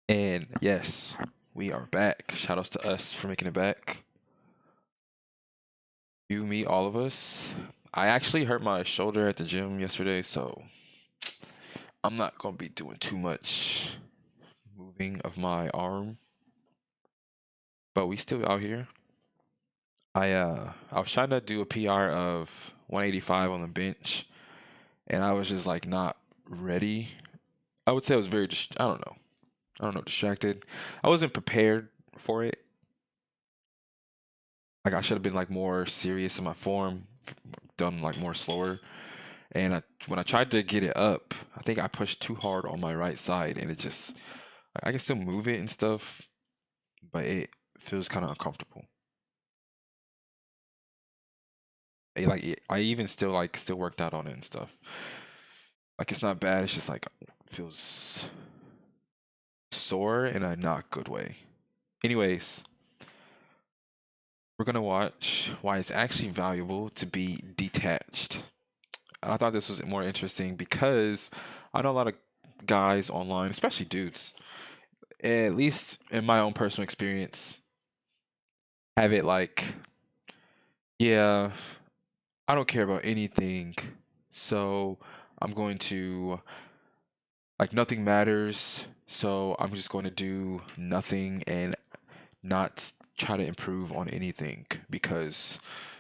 And yes, we are back. Shout outs to us for making it back. You, me, all of us. I actually hurt my shoulder at the gym yesterday, so I'm not gonna be doing too much moving of my arm. But we still out here. I was trying to do a PR of 185 on the bench, and I was just like not ready. I would say I was very I don't know. I don't know, distracted. I wasn't prepared for it. Like I should have been like more serious in my form, done like more slower. And when I tried to get it up, I think I pushed too hard on my right side, and it just I can still move it and stuff, but it feels kind of uncomfortable. I even still worked out on it and stuff. Like it's not bad. It's just like feels sore in a not good way. Anyways, we're gonna watch why it's actually valuable to be detached. And I thought this was more interesting because I know a lot of guys online, especially dudes, at least in my own personal experience, have it like, yeah, I don't care about anything. So I'm going to, like, nothing matters. So I'm just going to do nothing and not try to improve on anything because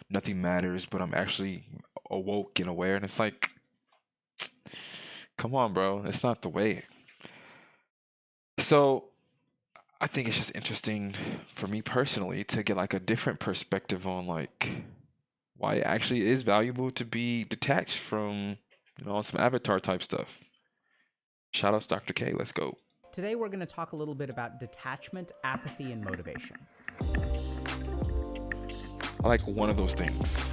nothing matters, but I'm actually awoke and aware. And it's like, come on, bro. It's not the way. So I think it's just interesting for me personally to get like a different perspective on like why it actually is valuable to be detached from, some avatar type stuff. Shout outs Dr. K, let's go. Today we're going to talk a little bit about detachment, apathy, and motivation. I like one of those things.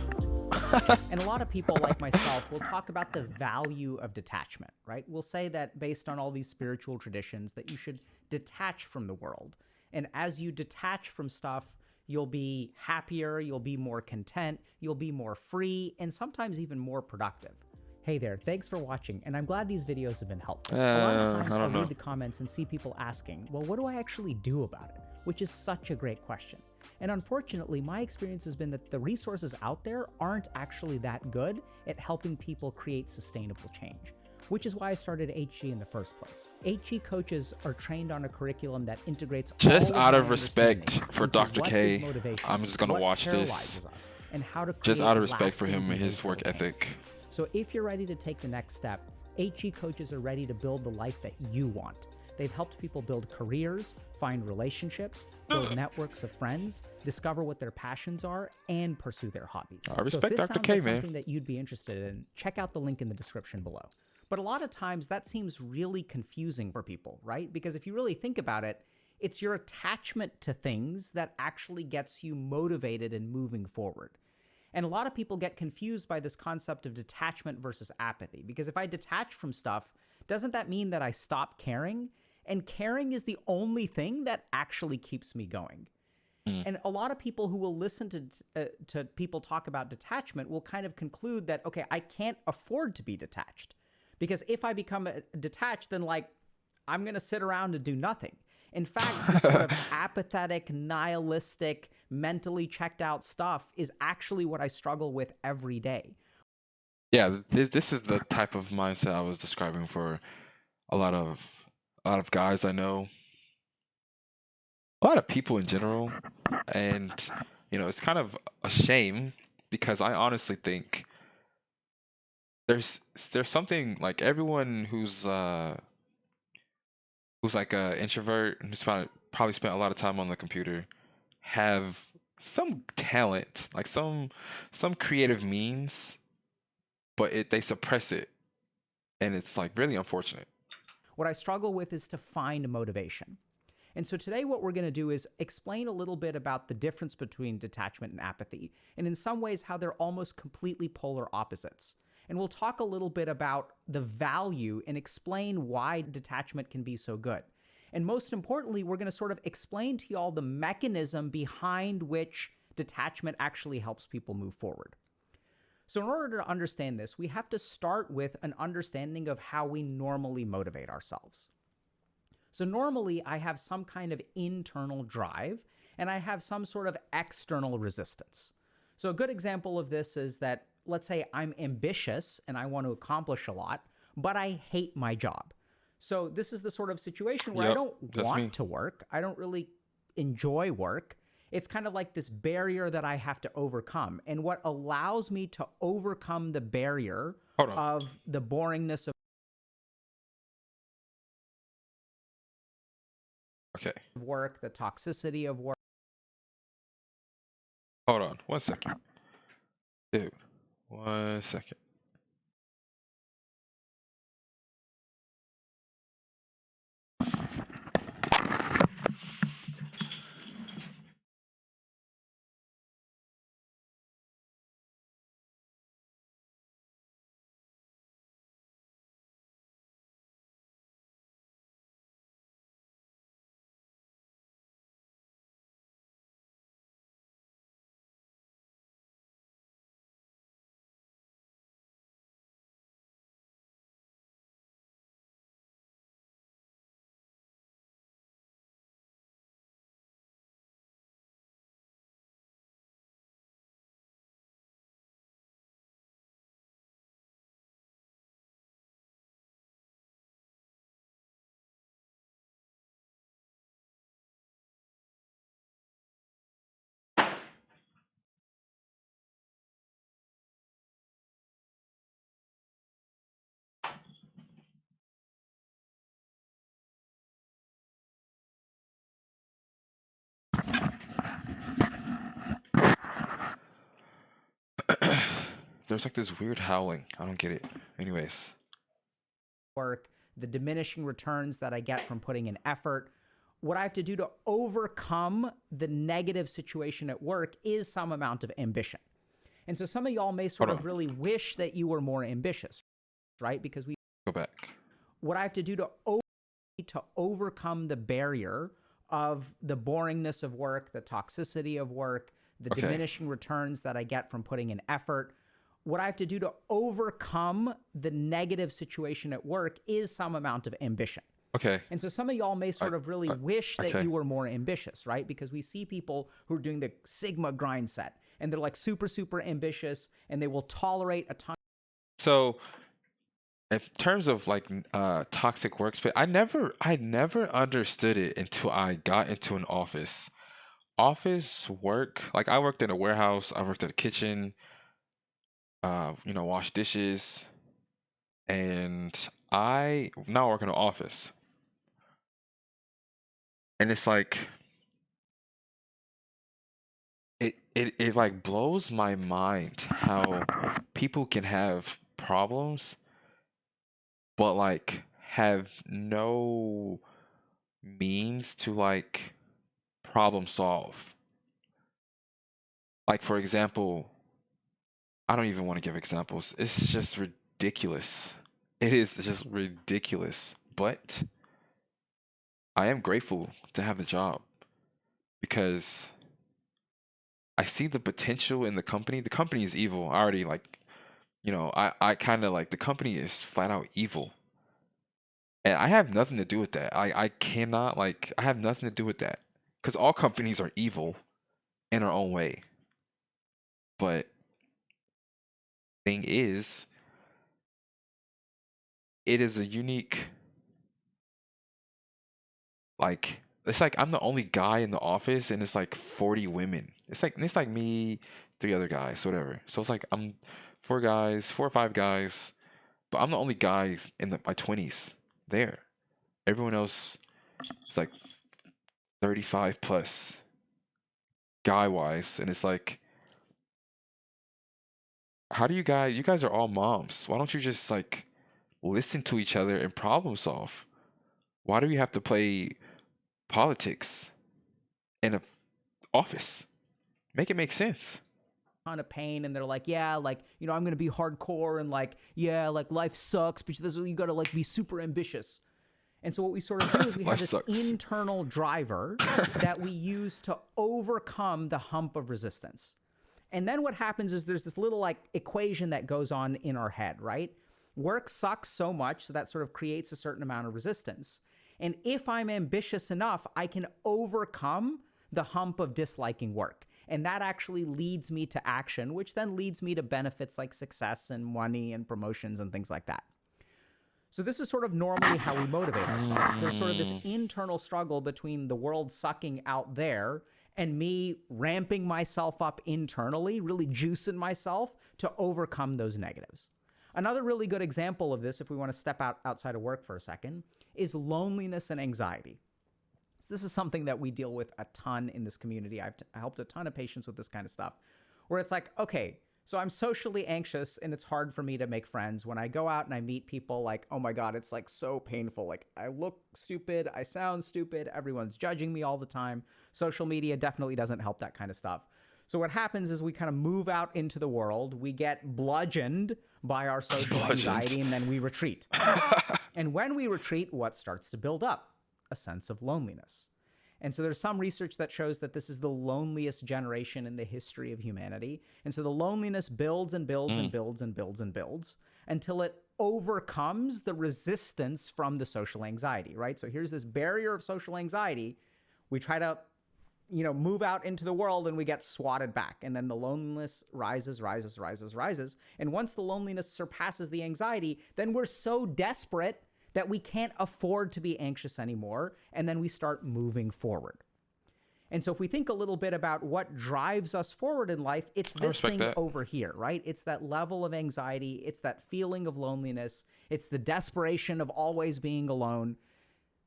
And a lot of people like myself will talk about the value of detachment, right? We'll say that based on all these spiritual traditions that you should detach from the world. And as you detach from stuff, you'll be happier, you'll be more content, you'll be more free, and sometimes even more productive. Hey there, thanks for watching, and I'm glad these videos have been helpful. A lot of times I I'll don't know. read the comments and see people asking, well, what do I actually do about it? Which is such a great question. And unfortunately, my experience has been that the resources out there aren't actually that good at helping people create sustainable change, which is why I started HG in the first place. HG coaches are trained on a curriculum that integrates Just all of out my of respect understanding for into Dr. what is K, motivation, I'm just gonna what watch this. paralyzes us, and how to Just create out of respect for lasting, him and his meaningful work change. ethic. So if you're ready to take the next step, HE coaches are ready to build the life that you want. They've helped people build careers, find relationships, build networks of friends, discover what their passions are, and pursue their hobbies. I So if respect this Dr. sounds K, like man. something that you'd be interested in, check out the link in the description below. But a lot of times that seems really confusing for people, right? Because if you really think about it, it's your attachment to things that actually gets you motivated and moving forward. And a lot of people get confused by this concept of detachment versus apathy, because if I detach from stuff, doesn't that mean that I stop caring? And caring is the only thing that actually keeps me going. Mm. And a lot of people who will listen to people talk about detachment will kind of conclude that, okay, I can't afford to be detached. Because if I become detached, then like, I'm going to sit around and do nothing. In fact, this sort of apathetic, nihilistic, mentally checked out stuff is actually what I struggle with every day. Yeah, this is the type of mindset I was describing for a lot of a lot of guys I know, a lot of people in general, and it's kind of a shame because I honestly think there's there's something like everyone who's like a introvert and who's probably spent a lot of time on the computer have some talent, like some creative means, but they suppress it, and it's like really unfortunate. What I struggle with is to find motivation. And so today what we're going to do is explain a little bit about the difference between detachment and apathy, and in some ways how they're almost completely polar opposites. And we'll talk a little bit about the value and explain why detachment can be so good. And most importantly, we're going to sort of explain to y'all the mechanism behind which detachment actually helps people move forward. So in order to understand this, we have to start with an understanding of how we normally motivate ourselves. So normally I have some kind of internal drive and I have some sort of external resistance. So a good example of this is that, let's say I'm ambitious and I want to accomplish a lot, but I hate my job. So this is the sort of situation where I Yep, don't that's want me. to work. I don't really enjoy work. It's kind of like this barrier that I have to overcome. And what allows me to overcome the barrier Hold on. of the boringness of Okay. work, the toxicity of work. Hold on. 1 second. Dude. 1 second. There's like this weird howling. I don't get it. Anyways. Work, the diminishing returns that I get from putting in effort. What I have to do to overcome the negative situation at work is some amount of ambition. And so some of y'all may sort Hold of on. really wish that you were more ambitious, right? Because Go back. what I have to do to overcome the barrier of the boringness of work, the toxicity of work, the Okay. diminishing returns that I get from putting in effort. What I have to do to overcome the negative situation at work is some amount of ambition. Okay. And so some of y'all may sort of really wish that okay. you were more ambitious, right? Because we see people who are doing the Sigma grind set and they're like super, super ambitious and they will tolerate a ton. So, in terms of like toxic workspace, I never understood it until I got into an office. Office work, like I worked in a warehouse, I worked at a kitchen, wash dishes, and I now work in an office. And it's like it like blows my mind how people can have problems but like have no means to like problem solve. Like for example, I don't even want to give examples. It's just ridiculous. It is just ridiculous. But I am grateful to have the job because I see the potential in the company. The company is evil. I already like, I kind of like the company is flat out evil. And I have nothing to do with that. I cannot like I have nothing to do with that. Because all companies are evil in their own way. But thing is, it is a unique like it's like I'm the only guy in the office and it's like 40 women. It's like me, three other guys, whatever. So it's like I'm four guys, 4 or 5 guys, but I'm the only guys in my 20s there. Everyone else is like 35 plus guy wise and it's like how do you guys are all moms. Why don't you just like listen to each other and problem solve? Why do we have to play politics in a office? Make it make sense. Ton of pain and they're like, yeah, like, I'm going to be hardcore and like, yeah, like life sucks, but this is, you got to like be super ambitious. And so what we sort of do is we have Life this sucks. internal driver that we use to overcome the hump of resistance. And then what happens is there's this little like equation that goes on in our head, right? Work sucks so much, so that sort of creates a certain amount of resistance. And if I'm ambitious enough, I can overcome the hump of disliking work. And that actually leads me to action, which then leads me to benefits like success and money and promotions and things like that. So this is sort of normally how we motivate ourselves. There's sort of this Mm. internal struggle between the world sucking out there and me ramping myself up internally, really juicing myself to overcome those negatives. Another really good example of this, if we want to step outside of work for a second, is loneliness and anxiety. So this is something that we deal with a ton in this community. I've helped a ton of patients with this kind of stuff, where it's like, okay, so I'm socially anxious and it's hard for me to make friends. When I go out and I meet people, like, oh my God, it's like so painful. Like, I look stupid, I sound stupid, everyone's judging me all the time. Social media definitely doesn't help that kind of stuff. So what happens is we kind of move out into the world, we get bludgeoned by our social Bludgeoned. anxiety, and then we retreat. And when we retreat, what starts to build up? A sense of loneliness. And so there's some research that shows that this is the loneliest generation in the history of humanity. And so the loneliness builds and builds and Mm. builds and builds and builds until it overcomes the resistance from the social anxiety, right? So here's this barrier of social anxiety. We try to, move out into the world and we get swatted back. And then the loneliness rises, rises, rises, rises. And once the loneliness surpasses the anxiety, then we're so desperate that we can't afford to be anxious anymore, and then we start moving forward. And so if we think a little bit about what drives us forward in life, it's I this respect thing that. over here, right? It's that level of anxiety, it's that feeling of loneliness, it's the desperation of always being alone.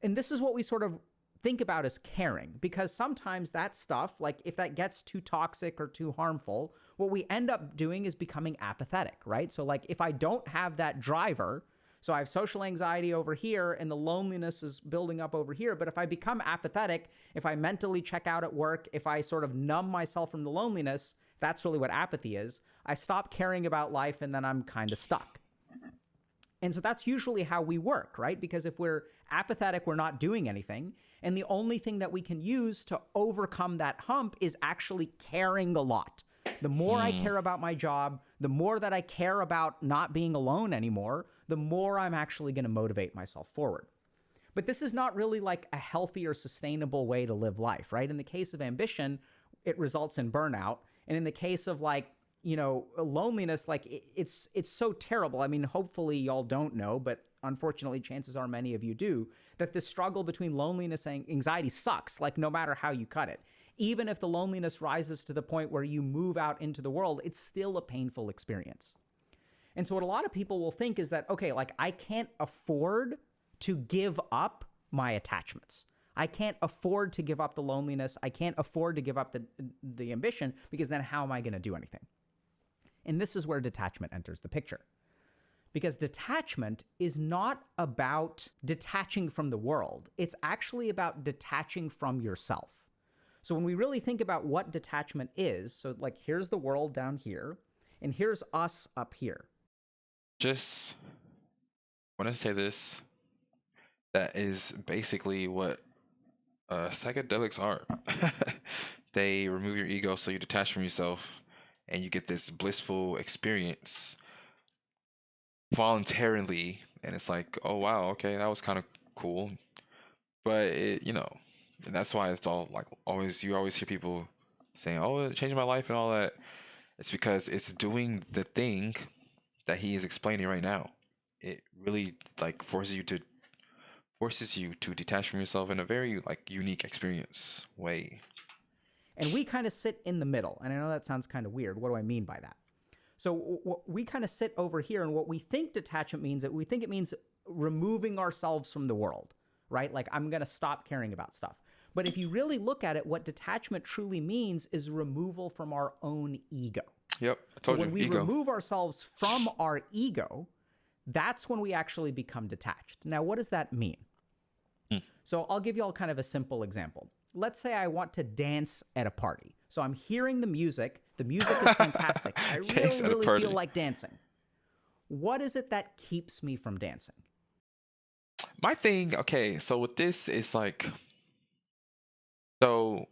And this is what we sort of think about as caring, because sometimes that stuff, like if that gets too toxic or too harmful, what we end up doing is becoming apathetic, right? So like if I don't have that driver, so I have social anxiety over here and the loneliness is building up over here. But if I become apathetic, if I mentally check out at work, if I sort of numb myself from the loneliness, that's really what apathy is. I stop caring about life and then I'm kind of stuck. And so that's usually how we work, right? Because if we're apathetic, we're not doing anything. And the only thing that we can use to overcome that hump is actually caring a lot. The more I Mm. care about my job, the more that I care about not being alone anymore, the more I'm actually going to motivate myself forward. But this is not really like a healthy or sustainable way to live life, right? In the case of ambition, it results in burnout. And in the case of like, loneliness, like it's so terrible. I mean, hopefully y'all don't know, but unfortunately, chances are many of you do, that the struggle between loneliness and anxiety sucks, like no matter how you cut it. Even if the loneliness rises to the point where you move out into the world, it's still a painful experience. And so what a lot of people will think is that, okay, like I can't afford to give up my attachments. I can't afford to give up the loneliness. I can't afford to give up the ambition, because then how am I going to do anything? And this is where detachment enters the picture. Because detachment is not about detaching from the world. It's actually about detaching from yourself. So when we really think about what detachment is, so like here's the world down here, and here's us up here. Just want to say this. That is basically what psychedelics are. They remove your ego so you detach from yourself and you get this blissful experience voluntarily. And it's like, oh, wow, okay, that was kind of cool. But, and that's why it's all like always, you always hear people saying, oh, it changed my life and all that. It's because it's doing the thing that he is explaining right now. It really like forces you to detach from yourself in a very like unique experience way. And we kind of sit in the middle. And I know that sounds kind of weird. What do I mean by that? So we kind of sit over here, and what we think detachment means, that we think it means removing ourselves from the world, right? Like I'm going to stop caring about stuff. But if you really look at it, what detachment truly means is removal from our own ego. Yep, I So told you, when we ego. remove ourselves from our ego, that's when we actually become detached. Now, what does that mean? Hmm. So I'll give you all kind of a simple example. Let's say I want to dance at a party. So I'm hearing the music. The music is fantastic. I Thanks really, at a really feel party. like dancing. What is it that keeps me from dancing? My thing, okay, so with this, it's like, so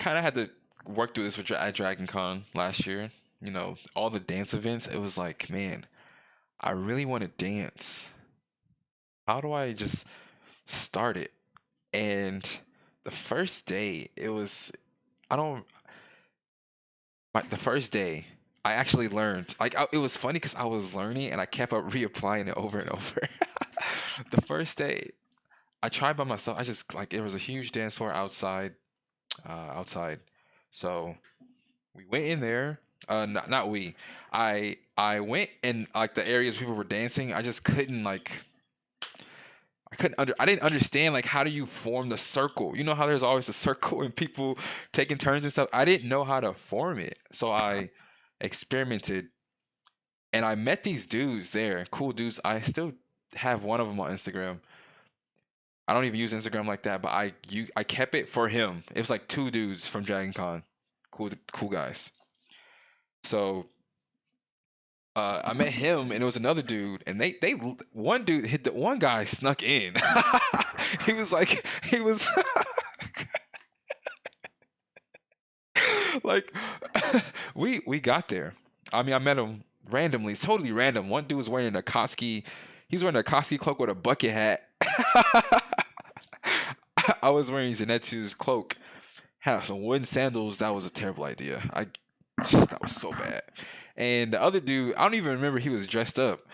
kind of had to work through this with at Dragon Con last year. All the dance events, it was like, man, I really want to dance. How do I just started. And the first day, it was, I don't, the first day, I actually learned. It was funny because I was learning and I kept up reapplying it over and over. The first day, I tried by myself. I just like it was a huge dance floor outside. So we went in there. Not we. I went in like the areas people were dancing. I just couldn't like I didn't understand like how do you form the circle. You know how there's always a circle and people taking turns and stuff. I didn't know how to form it. So I experimented and I met these dudes there, cool dudes. I still have one of them on Instagram. I don't even use Instagram like that, but I kept it for him. It was like two dudes from Dragon Con. Cool guys. So I met him and it was another dude and they one dude hit the one guy snuck in. He was like we got there. I mean I met him randomly, it's totally random. One dude was wearing a Koski, he was wearing a Koski cloak with a bucket hat. I was wearing Zenetsu's cloak, had some wooden sandals. That was a terrible idea. That was so bad. And the other dude, I don't even remember he was dressed up.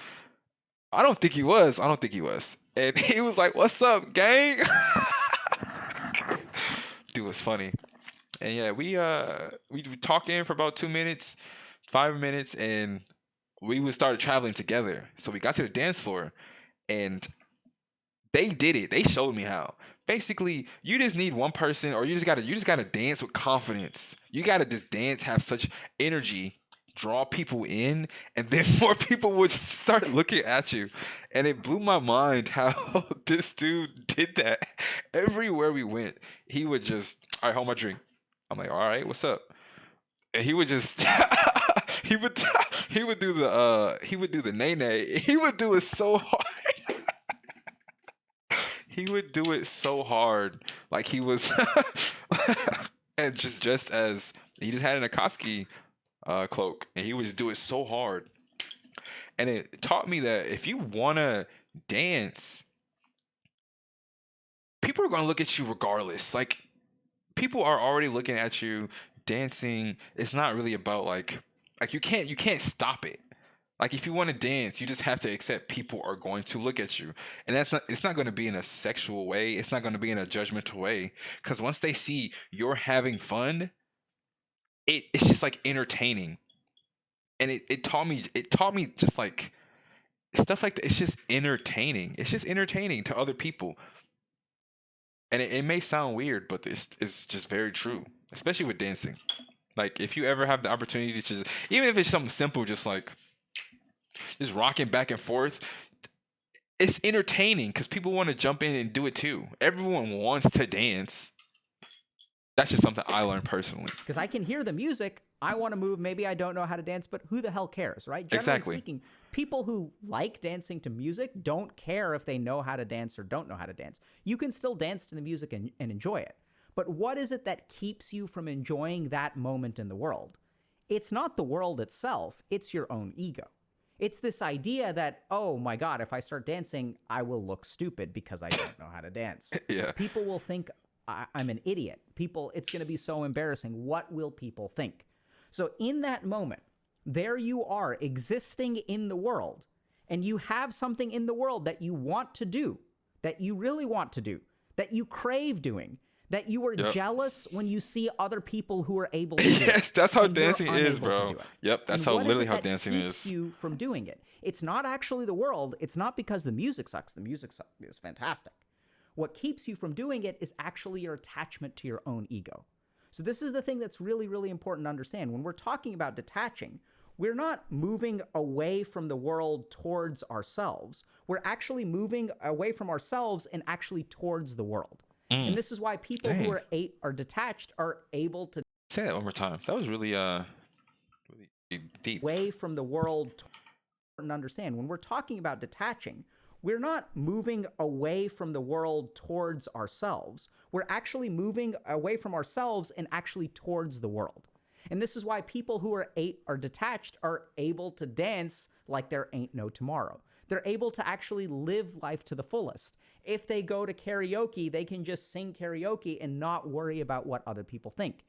I don't think he was. I don't think he was. And he was like, "What's up, gang?" Dude was funny. And yeah, we talking for about 2 minutes, 5 minutes, and we would start traveling together. So we got to the dance floor, and they did it. They showed me how. Basically, you just need one person, or you just gotta dance with confidence. You gotta just dance, have such energy, draw people in, and then more people would start looking at you. And it blew my mind how this dude did that. Everywhere we went, he would just, all right, hold my drink. I'm like, all right, what's up? And he would just he would he would do the nay nay. He would do it so hard. He would do it so hard, like he was, and just as he just had an Akatsuki cloak, and he would just do it so hard, and it taught me that if you wanna dance, people are gonna look at you regardless. Like people are already looking at you dancing. It's not really about like you can't stop it. Like if you want to dance, you just have to accept people are going to look at you. And it's not going to be in a sexual way. It's not going to be in a judgmental way cuz once they see you're having fun, it's just like entertaining. And it taught me just like stuff like that. It's just entertaining. It's just entertaining to other people. And it may sound weird, but it's just very true, especially with dancing. Like if you ever have the opportunity to just even if it's something simple just like just rocking back and forth, it's entertaining because people want to jump in and do it too. Everyone wants to dance. That's just something I learned personally. Because I can hear the music, I want to move, maybe I don't know how to dance, but who the hell cares, right? Generally Exactly. speaking, people who like dancing to music don't care if they know how to dance or don't know how to dance. You can still dance to the music and enjoy it. But what is it that keeps you from enjoying that moment in the world? It's not the world itself, it's your own ego. It's this idea that, oh my God, if I start dancing, I will look stupid because I don't know how to dance. Yeah. People will think I'm an idiot. It's going to be so embarrassing. What will people think? So in that moment, there you are existing in the world, and you have something in the world that you want to do, that you really want to do, that you crave doing, that you are jealous when you see other people who are able to do it. Yes, that's how and you're dancing is, unable to bro. do it. Yep, that's And how what is literally it how that dancing keeps is. you from doing it? It's not actually the world. It's not because the music sucks. The music is fantastic. What keeps you from doing it is actually your attachment to your own ego. So this is the thing that's really, really important to understand. When we're talking about detaching, we're not moving away from the world towards ourselves. We're actually moving away from ourselves and actually towards the world. And this is why people who are detached are able to Say that one more time. That was really really deep. away from the world. And understand when we're talking about detaching, we're not moving away from the world towards ourselves. We're actually moving away from ourselves and actually towards the world. And this is why people who are detached are able to dance like there ain't no tomorrow. They're able to actually live life to the fullest. If they go to karaoke, they can just sing karaoke and not worry about what other people think.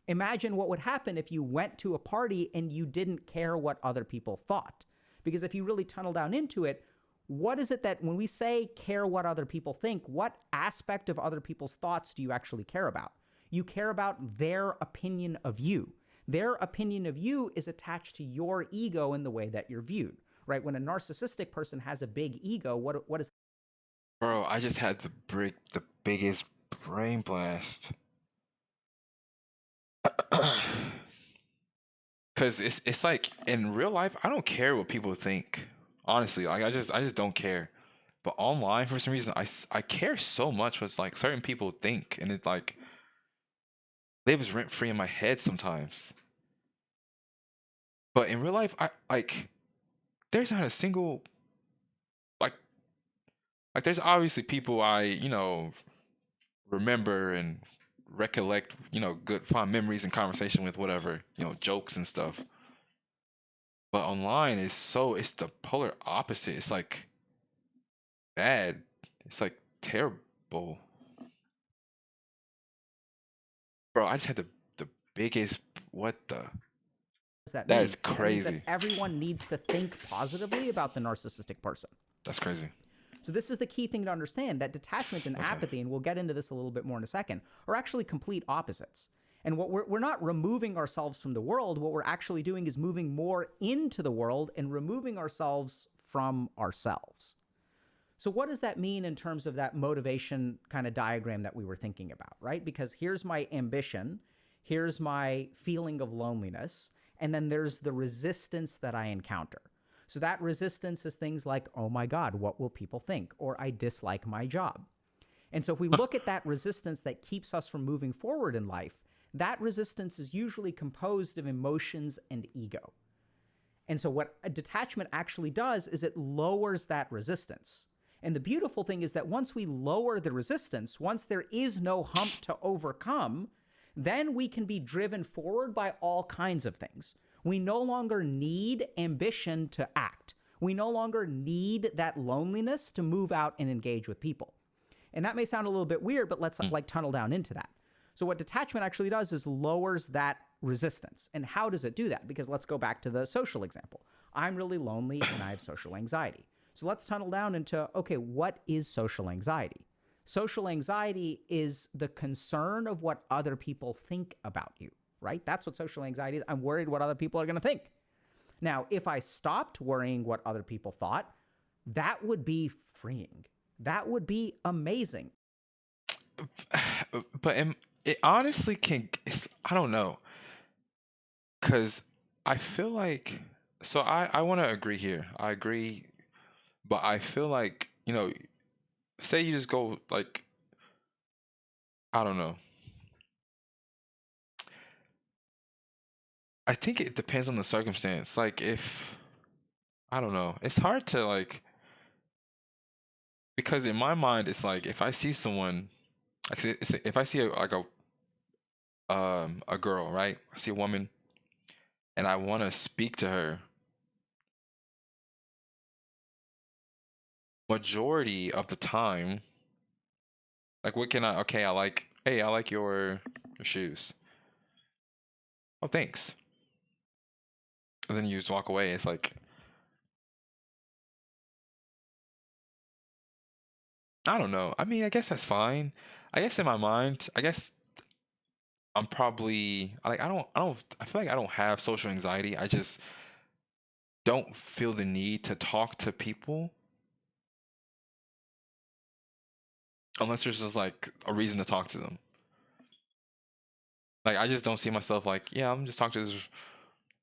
Imagine what would happen if you went to a party and you didn't care what other people thought. Because if you really tunnel down into it, what is it that when we say care what other people think, what aspect of other people's thoughts do you actually care about? You care about their opinion of you. Their opinion of you is attached to your ego in the way that you're viewed, right? When a narcissistic person has a big ego, what is Bro, I just had the biggest brain blast. Cause it's like in real life, I don't care what people think. Honestly, like I just don't care. But online, for some reason, I care so much what like certain people think, and it like lives rent free in my head sometimes. But in real life, I like there's not a single like there's obviously people I remember and recollect good fond memories and conversation with, whatever, jokes and stuff. But online is it's the polar opposite. It's like bad. It's like terrible. Bro, I just had the biggest what the does that that mean? is That means that crazy. everyone needs to think positively about the narcissistic person. That's crazy. So this is the key thing to understand, that detachment and Okay. apathy, and we'll get into this a little bit more in a second, are actually complete opposites. And what we're not removing ourselves from the world. What we're actually doing is moving more into the world and removing ourselves from ourselves. So what does that mean in terms of that motivation kind of diagram that we were thinking about, right? Because here's my ambition, here's my feeling of loneliness, and then there's the resistance that I encounter. So that resistance is things like, oh my God, what will people think? Or I dislike my job. And so if we look at that resistance that keeps us from moving forward in life, that resistance is usually composed of emotions and ego. And so what a detachment actually does is it lowers that resistance. And the beautiful thing is that once we lower the resistance, once there is no hump to overcome, then we can be driven forward by all kinds of things. We no longer need ambition to act. We no longer need that loneliness to move out and engage with people. And that may sound a little bit weird, but let's like tunnel down into that. So what detachment actually does is lowers that resistance. And how does it do that? Because let's go back to the social example. I'm really lonely and I have social anxiety. So let's tunnel down into, okay, what is social anxiety? Social anxiety is the concern of what other people think about you, right? That's what social anxiety is. I'm worried what other people are going to think. Now, if I stopped worrying what other people thought, that would be freeing. That would be amazing. But it honestly I don't know, cause I feel like I want to agree here. I agree, but I feel like say you just go like I don't know. I think it depends on the circumstance. Like if I don't know, it's hard to like because in my mind it's like if I see someone, if I see a girl, right? I see a woman and I want to speak to her. Majority of the time, like what can I? Okay, Hey, I like your shoes. Oh, thanks. And then you just walk away. It's like I don't know. I mean, I guess that's fine. I guess in my mind, I guess I'm probably like I feel like I don't have social anxiety. I just don't feel the need to talk to people unless there's just like a reason to talk to them. Like I just don't see myself like, yeah, I'm just talking to this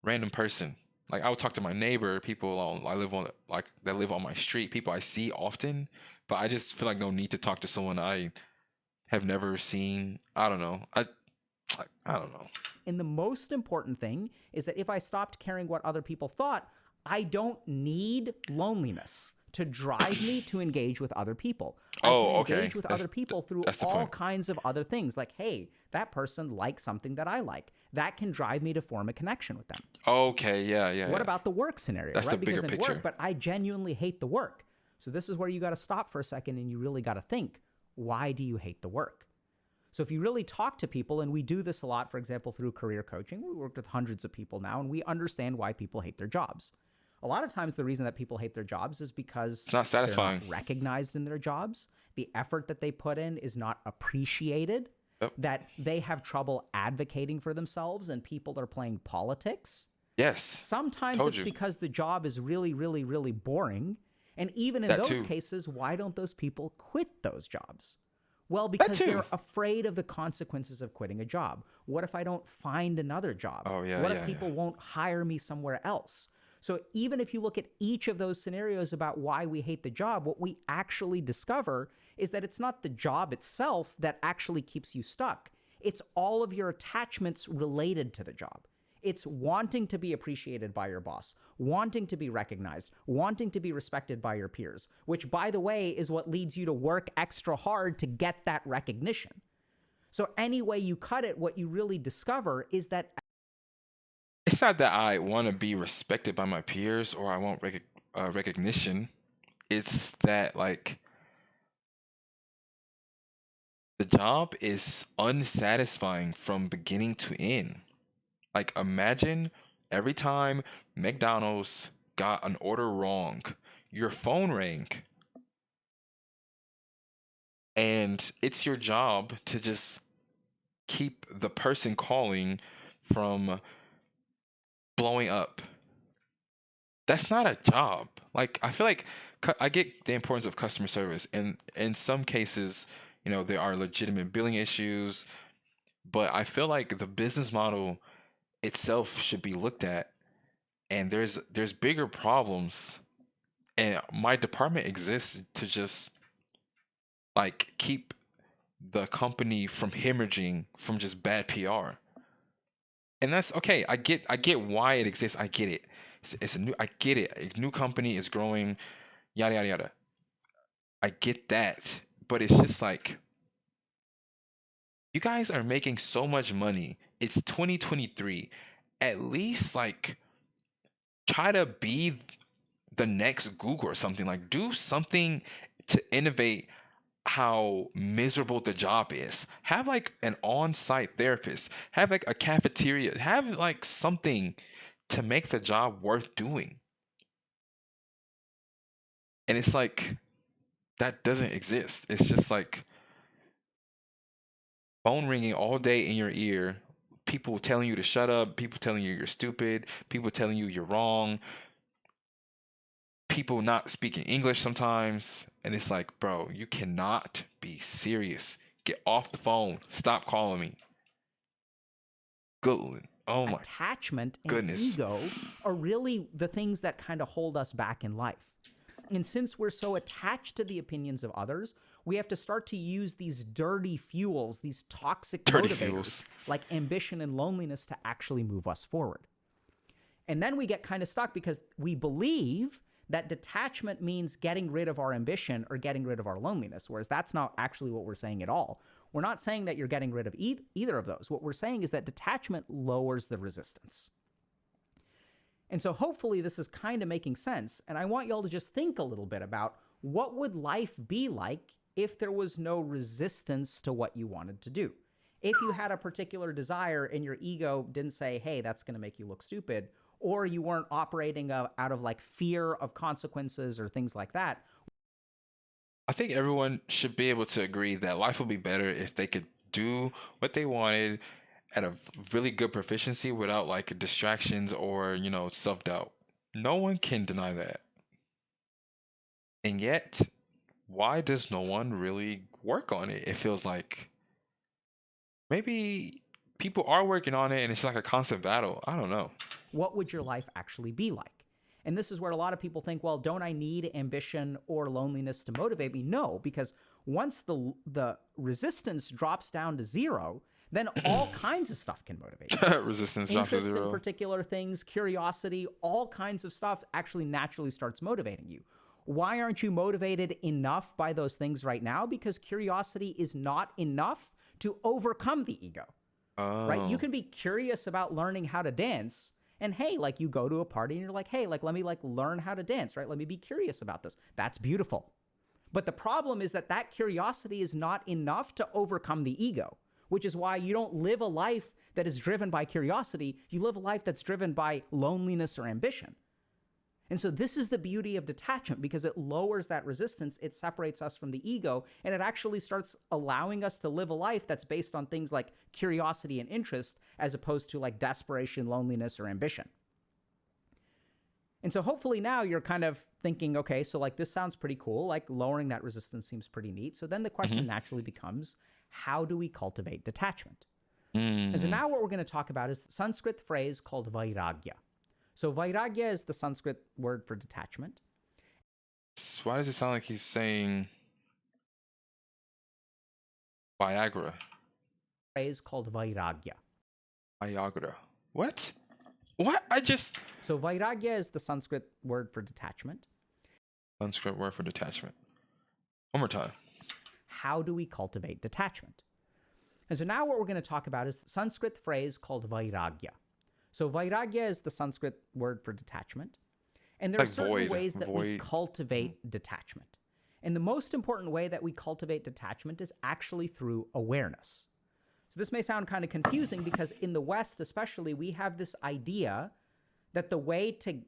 random person. Like I would talk to my neighbor, people I live on like that live on my street, people I see often, but I just feel like no need to talk to someone I have never seen. I don't know. I don't know. And the most important thing is that if I stopped caring what other people thought, I don't need loneliness to drive me to engage with other people. I can Oh, okay. engage with other people through That's the all point. kinds of other things. Like, hey, that person likes something that I like. That can drive me to form a connection with them. Okay, yeah, yeah, What yeah. about the work scenario, That's right? the bigger Because in picture. work, but I genuinely hate the work. So this is where you got to stop for a second and you really got to think, why do you hate the work? So if you really talk to people, and we do this a lot, for example, through career coaching, we work with hundreds of people now, and we understand why people hate their jobs. A lot of times the reason that people hate their jobs is because It's not they're not satisfying. recognized in their jobs. The effort that they put in is not appreciated, Yep. that they have trouble advocating for themselves, and people are playing politics. Yes. Sometimes Told it's you. because the job is really, really, really boring. And even in That those too. cases, why don't those people quit those jobs? Well, That because too. they're afraid of the consequences of quitting a job. What if I don't find another job? Oh, yeah, What yeah, if yeah. people won't hire me somewhere else? So even if you look at each of those scenarios about why we hate the job, what we actually discover is that it's not the job itself that actually keeps you stuck. It's all of your attachments related to the job. It's wanting to be appreciated by your boss, wanting to be recognized, wanting to be respected by your peers, which, by the way, is what leads you to work extra hard to get that recognition. So any way you cut it, what you really discover is that It's not that I want to be respected by my peers or I want recognition. It's that, like, the job is unsatisfying from beginning to end. Like, imagine every time McDonald's got an order wrong, your phone rang, and it's your job to just keep the person calling from blowing up. That's not a job. Like, I feel like I get the importance of customer service, and in some cases, there are legitimate billing issues, but I feel like the business model itself should be looked at, and there's bigger problems, and my department exists to just like keep the company from hemorrhaging from just bad PR. And that's okay. I get why it exists. I get it. It's a new. I get it. A new company is growing. Yada yada yada. I get that, but it's just like you guys are making so much money. It's 2023. At least like try to be the next Google or something. Like do something to innovate how miserable the job is. Have like an on-site therapist. Have like a cafeteria. Have like something to make the job worth doing. And it's like that doesn't exist. It's just like phone ringing all day in your ear, people telling you to shut up, people telling you you're stupid, people telling you you're wrong, people not speaking English sometimes. And it's like, bro, you cannot be serious. Get off the phone. Stop calling me. Good. Oh my attachment and goodness. ego are really the things that kind of hold us back in life. And since we're so attached to the opinions of others, we have to start to use these dirty fuels, these toxic Dirty motivators, fuels. like ambition and loneliness, to actually move us forward. And then we get kind of stuck because we believe that detachment means getting rid of our ambition or getting rid of our loneliness, whereas that's not actually what we're saying at all. We're not saying that you're getting rid of either of those. What we're saying is that detachment lowers the resistance. And so hopefully this is kind of making sense. And I want y'all to just think a little bit about what would life be like if there was no resistance to what you wanted to do. If you had a particular desire and your ego didn't say, hey, that's going to make you look stupid, or you weren't operating out of like fear of consequences or things like that. I think everyone should be able to agree that life would be better if they could do what they wanted at a really good proficiency without like distractions or, self doubt. No one can deny that. And yet, why does no one really work on it? It feels like maybe people are working on it and it's like a constant battle. I don't know. What would your life actually be like? And this is where a lot of people think, well, don't I need ambition or loneliness to motivate me? No, because once the resistance drops down to zero, then all kinds of stuff can motivate you. Resistance drops to Interest in zero. particular things, curiosity, all kinds of stuff actually naturally starts motivating you. Why aren't you motivated enough by those things right now? Because curiosity is not enough to overcome the ego, right? You Oh, can be curious about learning how to dance, And hey, like you go to a party and you're like, hey, like let me like learn how to dance, right? Let me be curious about this. That's beautiful. But the problem is that that curiosity is not enough to overcome the ego, which is why you don't live a life that is driven by curiosity. You live a life that's driven by loneliness or ambition. And so this is the beauty of detachment, because it lowers that resistance, it separates us from the ego, and it actually starts allowing us to live a life that's based on things like curiosity and interest, as opposed to like desperation, loneliness, or ambition. And so hopefully now you're kind of thinking, okay, so like this sounds pretty cool, like lowering that resistance seems pretty neat. So then the question naturally becomes, how do we cultivate detachment? And so now what we're going to talk about is the Sanskrit phrase called vairagya. So vairagya is the Sanskrit word for detachment. Why does it sound like he's saying Viagra? Phrase called vairagya. Viagra. What? So vairagya is the Sanskrit word for detachment. Sanskrit word for detachment. One more time. How do we cultivate detachment? And so now what we're going to talk about is the Sanskrit phrase called vairagya. So vairagya is the Sanskrit word for detachment. And there are Like certain void. ways that we Void. cultivate detachment. And the most important way that we cultivate detachment is actually through awareness. So this may sound kind of confusing because in the West especially, we have this idea that the way to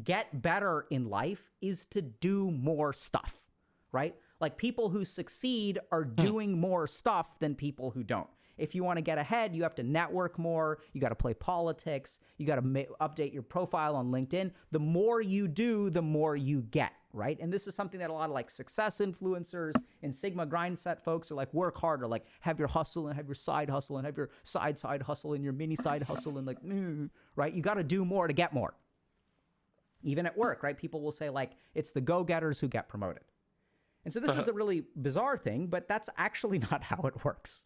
get better in life is to do more stuff, right? Like people who succeed are doing more stuff than people who don't. If you want to get ahead, you have to network more. You got to play politics. You got to update your profile on LinkedIn. The more you do, the more you get, right? And this is something that a lot of like success influencers and Sigma grind set folks are like, work harder, like have your hustle and have your side hustle and have your side hustle and your mini side hustle and like, right? You got to do more to get more. Even at work, right? People will say like, it's the go-getters who get promoted. And so this is the really bizarre thing, but that's actually not how it works.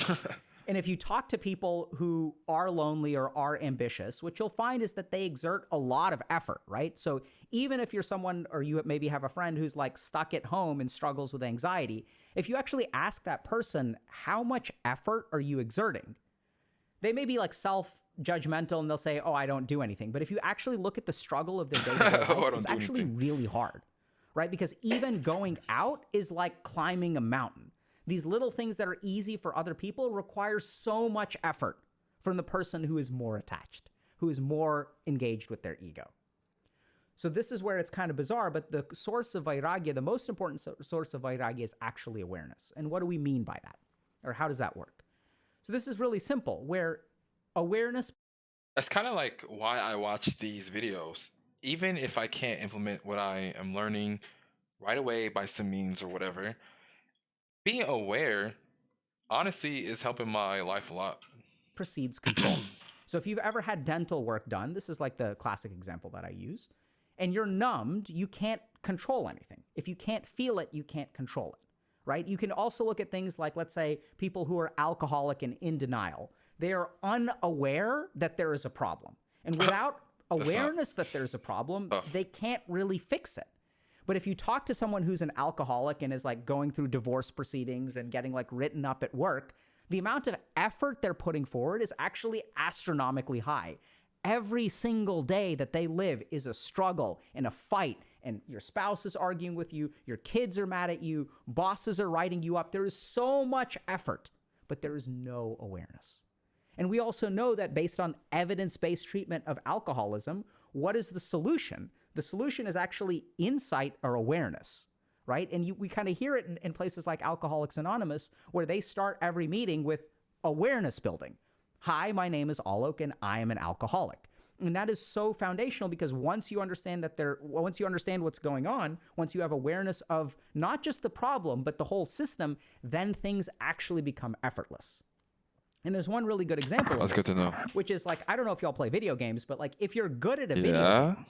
And if you talk to people who are lonely or are ambitious, what you'll find is that they exert a lot of effort, right? So even if you're someone, or you maybe have a friend who's like stuck at home and struggles with anxiety, if you actually ask that person, how much effort are you exerting? They may be like self-judgmental and they'll say, oh, I don't do anything. But if you actually look at the struggle of their day-to-day life, it's actually really hard, right? Because even going out is like climbing a mountain. These little things that are easy for other people require so much effort from the person who is more attached, who is more engaged with their ego. So this is where it's kind of bizarre, but the source of vairagya, the most important source of vairagya is actually awareness. And what do we mean by that? Or how does that work? So this is really simple, where awareness... That's kind of like why I watch these videos. Even if I can't implement what I am learning right away by some means or whatever, being aware, honestly, is helping my life a lot. Precedes control. So if you've ever had dental work done, this is like the classic example that I use, and you're numbed, you can't control anything. If you can't feel it, you can't control it, right? You can also look at things like, let's say, people who are alcoholic and in denial. They are unaware that there is a problem. And without awareness that there's a problem, they can't really fix it. But if you talk to someone who's an alcoholic and is like going through divorce proceedings and getting like written up at work, the amount of effort they're putting forward is actually astronomically high. Every single day that they live is a struggle and a fight, and your spouse is arguing with you, your kids are mad at you, bosses are writing you up. There is so much effort, but there is no awareness. And we also know that based on evidence-based treatment of alcoholism, what is the solution? The solution is actually insight or awareness, right? And we kind of hear it in places like Alcoholics Anonymous, where they start every meeting with awareness building. Hi, my name is Alok, and I am an alcoholic. And that is so foundational, because once you understand once you understand what's going on, once you have awareness of not just the problem, but the whole system, then things actually become effortless. And there's one really good example of That's good to know. which is like, I don't know if y'all play video games, but like if you're good at a video game,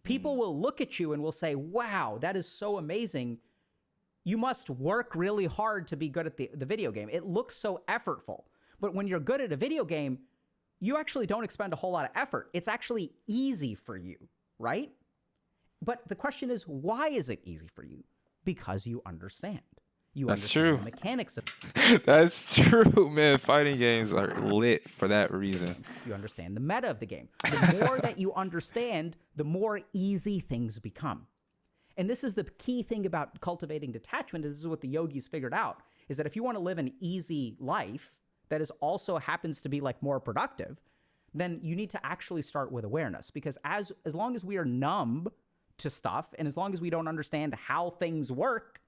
people will look at you and will say, wow, that is so amazing. You must work really hard to be good at the video game. It looks so effortful. But when you're good at a video game, you actually don't expend a whole lot of effort. It's actually easy for you, right? But the question is, why is it easy for you? Because you understand. You That's understand true. the mechanics of That's true, man. Fighting games are lit for that reason. you understand the meta of the game. The more that you understand, the more easy things become. And this is the key thing about cultivating detachment. This is what the yogis figured out, is that if you want to live an easy life that is also happens to be like more productive, then you need to actually start with awareness. Because as long as we are numb to stuff, and as long as we don't understand how things work,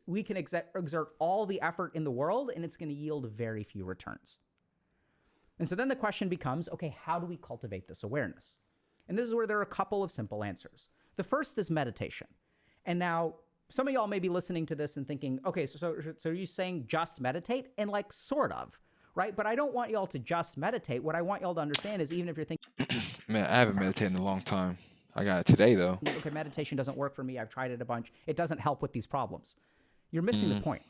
we can exert all the effort in the world, and it's going to yield very few returns. And so then the question becomes, okay, how do we cultivate this awareness? And this is where there are a couple of simple answers. The first is meditation. And now some of y'all may be listening to this and thinking, okay, so are you saying just meditate? And like, sort of, right? But I don't want y'all to just meditate. What I want y'all to understand is, even if you're thinking, Man, I haven't meditated in a long time. I got it today though. okay, meditation doesn't work for me, I've tried it a bunch, it doesn't help with these problems, you're missing the Mm. point.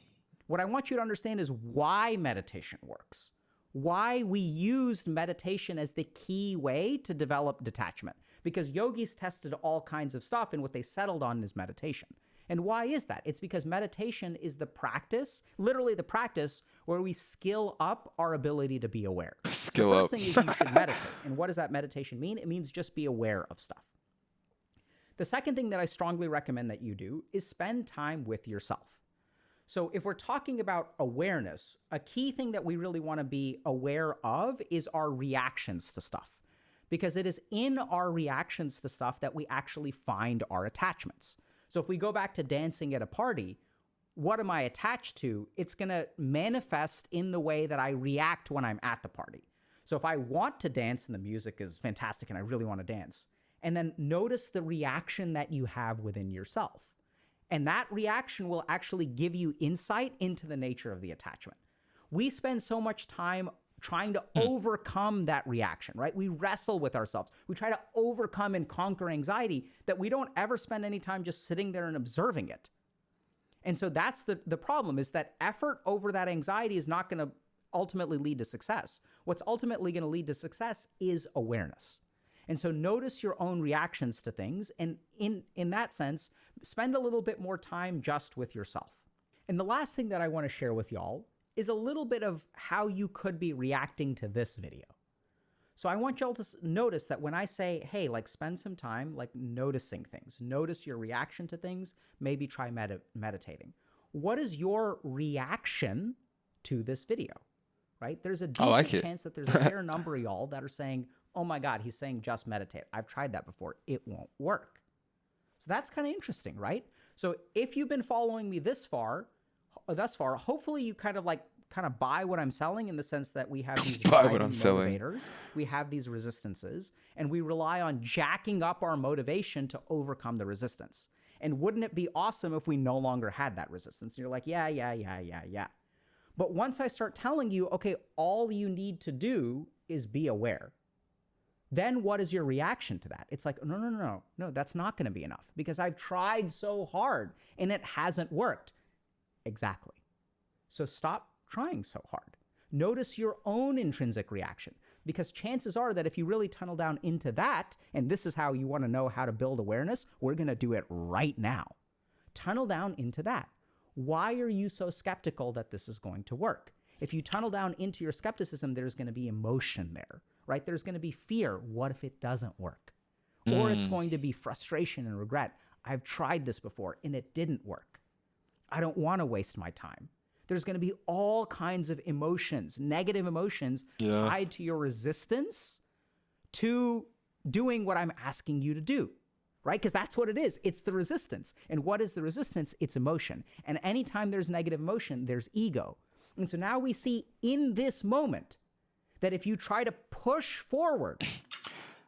What I want you to understand is why meditation works, why we used meditation as the key way to develop detachment. Because yogis tested all kinds of stuff, and what they settled on is meditation. And why is that? It's because meditation is the practice, literally the practice, where we skill up our ability to be aware. Skill The up. first thing is you should meditate. And what does that meditation mean? It means just be aware of stuff. The second thing that I strongly recommend that you do is spend time with yourself. So if we're talking about awareness, a key thing that we really want to be aware of is our reactions to stuff. Because it is in our reactions to stuff that we actually find our attachments. So if we go back to dancing at a party, what am I attached to? It's going to manifest in the way that I react when I'm at the party. So if I want to dance and the music is fantastic and I really want to dance, and then notice the reaction that you have within yourself. And that reaction will actually give you insight into the nature of the attachment. We spend so much time trying to overcome that reaction, right? We wrestle with ourselves. We try to overcome and conquer anxiety that we don't ever spend any time just sitting there and observing it. And so that's the problem, is that effort over that anxiety is not going to ultimately lead to success. What's ultimately going to lead to success is awareness. And so notice your own reactions to things, and in that sense, spend a little bit more time just with yourself. And the last thing that I want to share with y'all is a little bit of how you could be reacting to this video. So I want y'all to notice that when I say, hey, like, spend some time like noticing things, notice your reaction to things, maybe try meditating. What is your reaction to this video, right? There's a I decent like it. chance that there's a fair number of y'all that are saying, oh my God, he's saying just meditate. I've tried that before. It won't work. So that's kind of interesting, right? So if you've been following me thus far, hopefully you kind of buy what I'm selling, in the sense that we have these Buy what driving I'm selling. motivators, we have these resistances, and we rely on jacking up our motivation to overcome the resistance. And wouldn't it be awesome if we no longer had that resistance? And you're like, yeah. But once I start telling you, okay, all you need to do is be aware, then what is your reaction to that? It's like, no, that's not going to be enough, because I've tried so hard and it hasn't worked. Exactly. So stop trying so hard. Notice your own intrinsic reaction, because chances are that if you really tunnel down into that, and this is how you want to know how to build awareness, we're going to do it right now. Tunnel down into that. Why are you so skeptical that this is going to work? If you tunnel down into your skepticism, there's going to be emotion there, right? There's going to be fear. What if it doesn't work? Or it's going to be frustration and regret. I've tried this before and it didn't work. I don't want to waste my time. There's going to be all kinds of emotions, negative emotions, Yeah. tied to your resistance to doing what I'm asking you to do, right? Because that's what it is. It's the resistance. And what is the resistance? It's emotion. And anytime there's negative emotion, there's ego. And so now we see in this moment that if you try to push forward.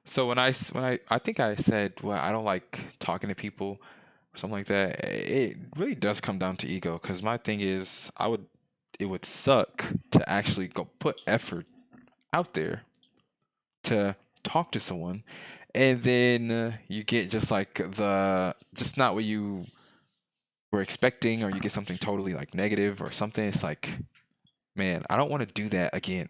So when I think I said, well, I don't like talking to people, something like that. It really does come down to ego, because my thing is, it would suck to actually go put effort out there to talk to someone, and then you get just just not what you were expecting, or you get something totally like negative or something. It's like, man, I don't want to do that again.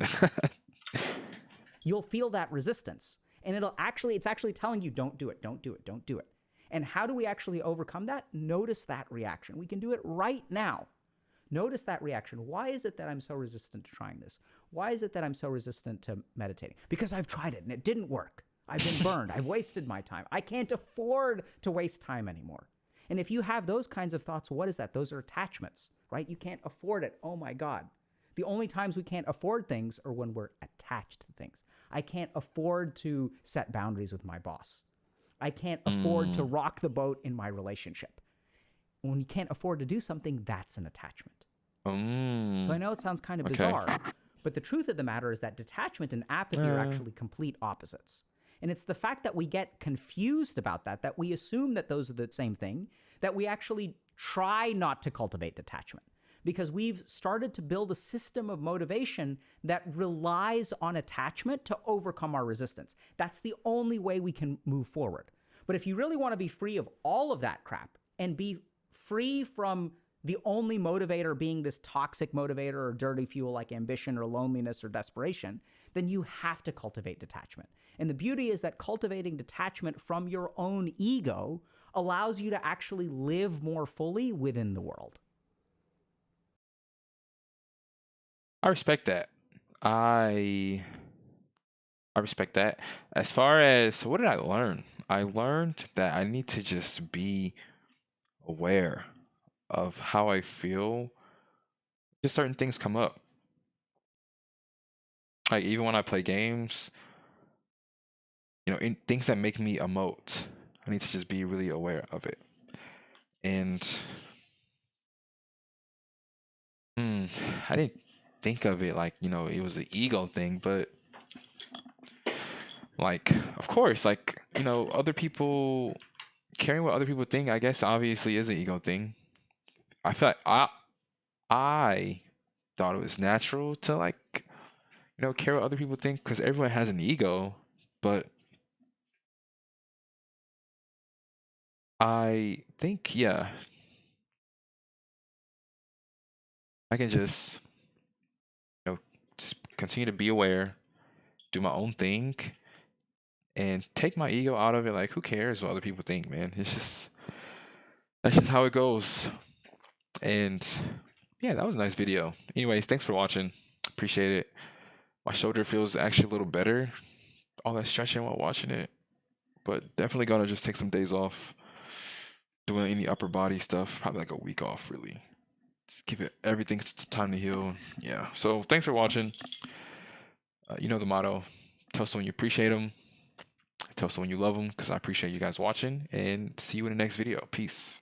You'll feel that resistance. And it's actually telling you, don't do it, don't do it, don't do it. And how do we actually overcome that? Notice that reaction. We can do it right now. Notice that reaction. Why is it that I'm so resistant to trying this? Why is it that I'm so resistant to meditating? Because I've tried it and it didn't work. I've been burned. I've wasted my time. I can't afford to waste time anymore. And if you have those kinds of thoughts, what is that? Those are attachments, right? You can't afford it. Oh my God. The only times we can't afford things are when we're attached to things. I can't afford to set boundaries with my boss. I can't afford to Mm. rock the boat in my relationship. When you can't afford to do something, that's an attachment. So I Mm. know it sounds kind of Okay. bizarre, but the truth of the matter is that detachment and apathy are Uh, actually complete opposites. And it's the fact that we get confused about that we assume that those are the same thing, that we actually try not to cultivate detachment because we've started to build a system of motivation that relies on attachment to overcome our resistance. That's the only way we can move forward. But if you really want to be free of all of that crap and be free from the only motivator being this toxic motivator or dirty fuel like ambition or loneliness or desperation, then you have to cultivate detachment. And the beauty is that cultivating detachment from your own ego allows you to actually live more fully within the world. I respect that. I I respect that. As far as what did I learn? I learned that I need to just be aware of how I feel. Just certain things come up. Like even when I play games, in things that make me emote, I need to just be really aware of it. And mm, I didn't think of it like, it was an ego thing, but like, of course, like, other people caring what other people think, I guess obviously is an ego thing. I feel like I thought it was natural to like, care what other people think because everyone has an ego, but I think, yeah, I can just continue to be aware, do my own thing, and take my ego out of it. Like, who cares what other people think, man? That's just how it goes. And yeah, that was a nice video. Anyways, thanks for watching. Appreciate it. My shoulder feels actually a little better. All that stretching while watching it, but definitely gonna just take some days off doing any upper body stuff. Probably like a week off, really. Just give it everything time to heal. Yeah. So thanks for watching. You know the motto: tell someone you appreciate them. Tell someone you love them because I appreciate you guys watching. And see you in the next video. Peace.